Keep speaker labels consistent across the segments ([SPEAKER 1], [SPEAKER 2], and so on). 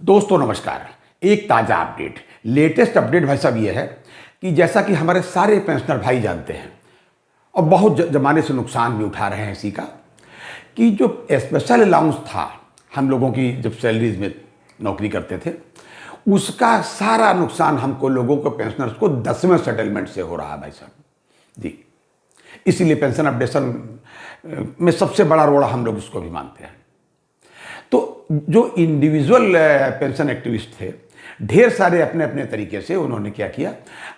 [SPEAKER 1] दोस्तों नमस्कार। एक ताज़ा अपडेट, लेटेस्ट अपडेट भाई साहब ये है कि जैसा कि हमारे सारे पेंशनर भाई जानते हैं और बहुत ज़माने से नुकसान भी उठा रहे हैं इसी का, कि जो स्पेशल अलाउंस था हम लोगों की जब सैलरीज में नौकरी करते थे, उसका सारा नुकसान हमको लोगों को पेंशनर्स को 10वें सेटलमेंट से हो रहा है भाई साहब जी। इसीलिए पेंशन अपडेशन में सबसे बड़ा रोड़ा हम लोग उसको भी मानते हैं। तो जो इंडिविजुअल पेंशन एक्टिविस्ट थे, ढेर सारे अपने अपने तरीके से उन्होंने क्या किया,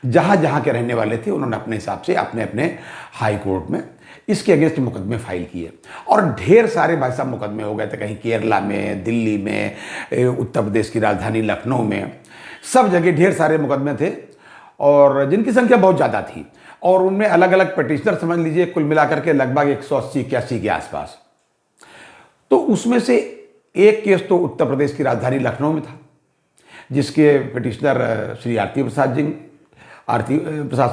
[SPEAKER 1] जहाँ जहाँ के रहने वाले थे उन्होंने अपने हिसाब से अपने अपने हाई कोर्ट में इसके अगेंस्ट मुकदमे फाइल किए और ढेर सारे भाई साहब मुकदमे हो गए थे। कहीं केरला में, दिल्ली में, उत्तर प्रदेश की राजधानी लखनऊ में, सब जगह ढेर सारे मुकदमे थे और जिनकी संख्या बहुत ज़्यादा थी और उनमें अलग अलग पिटिशनर समझ लीजिए कुल मिलाकर के लगभग 180-81 के आसपास। तो उसमें से एक केस तो उत्तर प्रदेश की राजधानी लखनऊ में था, जिसके पिटिशनर श्री आरती प्रसाद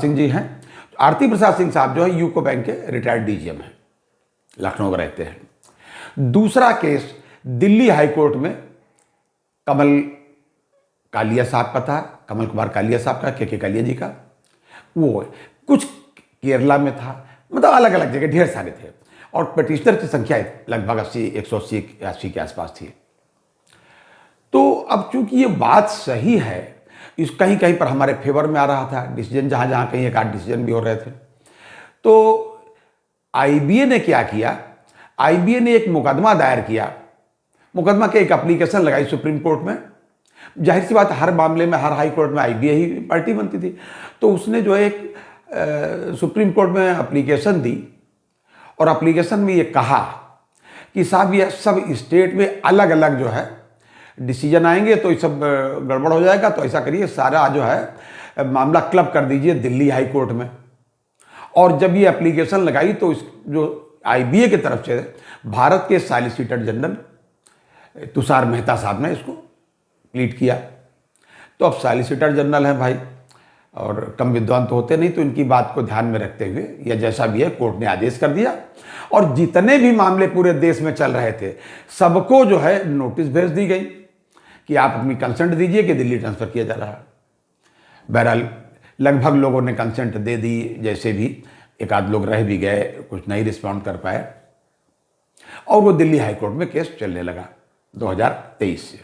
[SPEAKER 1] सिंह जी हैं। आरती प्रसाद सिंह साहब जो है यूको बैंक के रिटायर्ड डीजीएम हैं, लखनऊ में रहते हैं। दूसरा केस दिल्ली हाई कोर्ट में कमल कालिया साहब का था, कमल कुमार कालिया साहब का, के कालिया जी का। वो कुछ केरला में था, मतलब अलग अलग जगह ढेर सारे थे और पिटिशनर की संख्या लगभग 180 के आसपास थी। तो अब चूंकि ये बात सही है, इस कहीं कहीं पर हमारे फेवर में आ रहा था डिसीजन, जहाँ जहाँ कहीं एक आध डिसीजन भी हो रहे थे। तो आईबीए ने क्या किया, आईबीए ने एक मुकदमा दायर किया, मुकदमा के एक एप्लीकेशन लगाई सुप्रीम कोर्ट में। जाहिर सी बात, हर मामले में हर हाई कोर्ट में आईबीए ही पार्टी बनती थी। तो उसने जो है एक सुप्रीम कोर्ट में एप्लीकेशन दी और एप्लीकेशन में ये कहा कि साहब ये सब स्टेट में अलग अलग जो है डिसीजन आएंगे तो ये सब गड़बड़ हो जाएगा, तो ऐसा करिए सारा जो है मामला क्लब कर दीजिए दिल्ली हाई कोर्ट में। और जब ये एप्लीकेशन लगाई तो इस जो आईबीए की तरफ से भारत के सॉलिसिटर जनरल तुषार मेहता साहब ने इसको प्लीड किया। तो अब सॉलिसिटर जनरल हैं भाई और कम विद्वान तो होते नहीं, तो इनकी बात को ध्यान में रखते हुए या जैसा भी है कोर्ट ने आदेश कर दिया और जितने भी मामले पूरे देश में चल रहे थे सबको जो है नोटिस भेज दी गई कि आप अपनी कंसेंट दीजिए कि दिल्ली ट्रांसफ़र किया जा रहा है। बहरहाल लगभग लोगों ने कंसेंट दे दी, जैसे भी एक आध लोग रह भी गए, कुछ नहीं रिस्पॉन्ड कर पाए और वो दिल्ली हाईकोर्ट में केस चलने लगा 2023 से।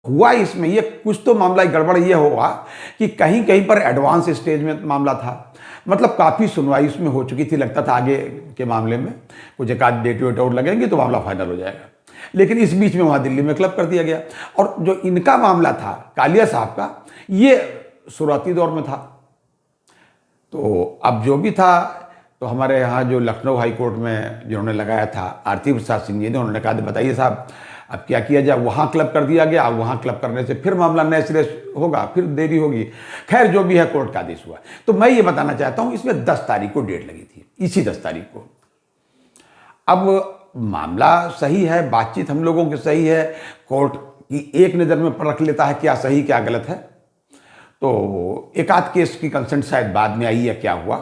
[SPEAKER 1] हुआ इसमें ये कुछ तो मामला गड़बड़ ये हुआ कि कहीं कहीं पर एडवांस स्टेज में मामला था, मतलब काफ़ी सुनवाई उसमें हो चुकी थी। लगता था आगे के मामले में कुछ एक आध डेट वेट और लगेंगे तो मामला फाइनल हो जाएगा, लेकिन इस बीच में वहाँ दिल्ली में क्लब कर दिया गया। और जो इनका मामला था कालिया साहब का, ये शुरुआती दौर में था। तो अब जो भी था, तो हमारे यहाँ जो लखनऊ हाई कोर्ट में जिन्होंने लगाया था आरती प्रसाद सिंह जी ने, उन्होंने कहा बताइए साहब अब क्या किया जाए। वहाँ क्लब कर दिया गया, वहाँ क्लब करने से फिर मामला नए सिरे होगा, फिर देरी होगी। खैर जो भी है कोर्ट का आदेश हुआ। तो मैं ये बताना चाहता हूँ इसमें 10 तारीख को डेट लगी थी, इसी 10 तारीख को। अब मामला सही है, बातचीत हम लोगों की सही है, कोर्ट की एक नज़र में परख लेता है क्या सही क्या गलत है। तो एक आध केस की कंसेंट शायद बाद में आई है, क्या हुआ,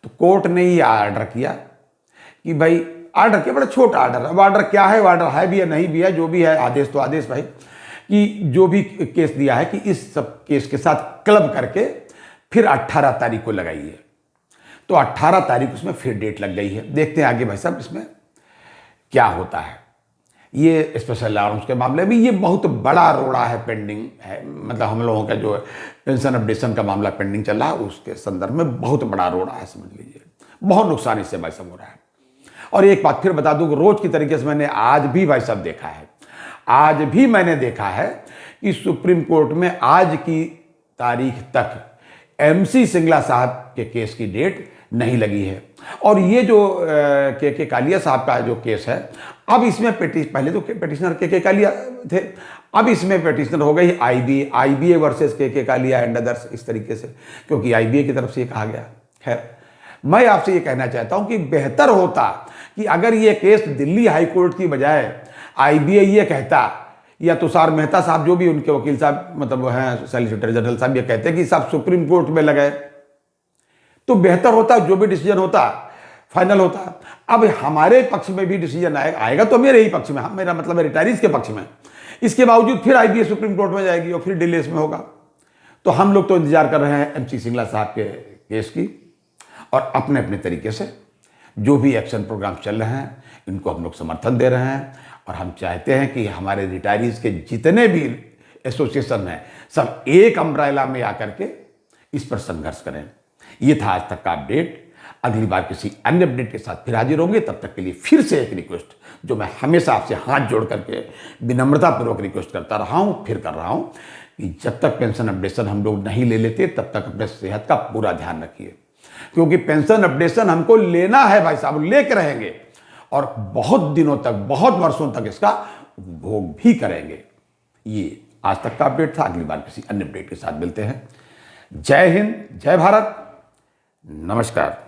[SPEAKER 1] तो कोर्ट ने ये आर्डर किया कि भाई, आर्डर किया बड़ा छोटा आर्डर। अब आर्डर क्या है, आर्डर है भी या नहीं भी है, जो भी है आदेश तो आदेश भाई, कि जो भी केस दिया है कि इस सब केस के साथ क्लब करके फिर 18 तारीख को लगाइए। तो 18 तारीख उसमें फिर डेट लग गई है। देखते हैं आगे भाई साहब इसमें क्या होता है। ये स्पेशल अलाउंस के मामले में ये बहुत बड़ा रोड़ा है, पेंडिंग है, मतलब हम लोगों का जो पेंशन अपडेशन का मामला पेंडिंग चल रहा है उसके संदर्भ में बहुत बड़ा रोड़ा है, समझ लीजिए। बहुत नुकसान इससे भाई साहब हो रहा है। और एक बात फिर बता दूं, रोज की तरीके से मैंने आज भी भाई साहब देखा है, आज भी मैंने देखा है कि सुप्रीम कोर्ट में आज की तारीख तक एमसी सिंगला साहब के केस की डेट नहीं लगी है। और ये जो के कालिया साहब का जो केस है, अब इसमें पहले तो पिटिशनर के कालिया थे, अब इसमें पिटिशनर हो गई आईबीए वर्सेस के कालिया एंड अदर्स, इस तरीके से, क्योंकि आईबीए की तरफ से ये कहा गया। खैर मैं आपसे ये कहना चाहता हूं कि बेहतर होता कि अगर ये केस दिल्ली हाई कोर्ट की बजाय आईबीआई ये कहता, या तुषार मेहता साहब जो भी उनके वकील साहब मतलब वो हैं सॉलिसिटर जनरल साहब, ये कहते कि साहब सुप्रीम कोर्ट में लगाए, तो बेहतर होता, जो भी डिसीजन होता फाइनल होता। अब हमारे पक्ष में भी डिसीजन आएगा तो मेरे ही पक्ष में, मेरा मतलब है रिटायरीज के पक्ष में। इसके बावजूद फिर आईबीए सुप्रीम कोर्ट में जाएगी और फिर दिल्ली इसमें होगा। तो हम लोग तो इंतजार कर रहे हैं एमसी सिंगला साहब के केस की, और अपने अपने तरीके से जो भी एक्शन प्रोग्राम चल रहे हैं इनको हम लोग समर्थन दे रहे हैं। और हम चाहते हैं कि हमारे रिटायरीज के जितने भी एसोसिएशन हैं सब एक अम्ब्रेला में आकर के इस पर संघर्ष करें। ये था आज तक का अपडेट। अगली बार किसी अन्य अपडेट के साथ फिर हाजिर होंगे। तब तक के लिए फिर से एक रिक्वेस्ट, जो मैं हमेशा आपसे हाथ जोड़ करके विनम्रतापूर्वक रिक्वेस्ट करता रहा हूँ, फिर कर रहा हूँ, कि जब तक पेंशन अपडेशन हम लोग नहीं ले लेते तब तक अपने सेहत का पूरा ध्यान रखिए, क्योंकि पेंशन अपडेशन हमको लेना है भाई साहब, लेके रहेंगे और बहुत दिनों तक, बहुत वर्षों तक इसका उपभोग भी करेंगे। ये आज तक का अपडेट था। अगली बार किसी अन्य अपडेट के साथ मिलते हैं। जय हिंद, जय भारत, नमस्कार।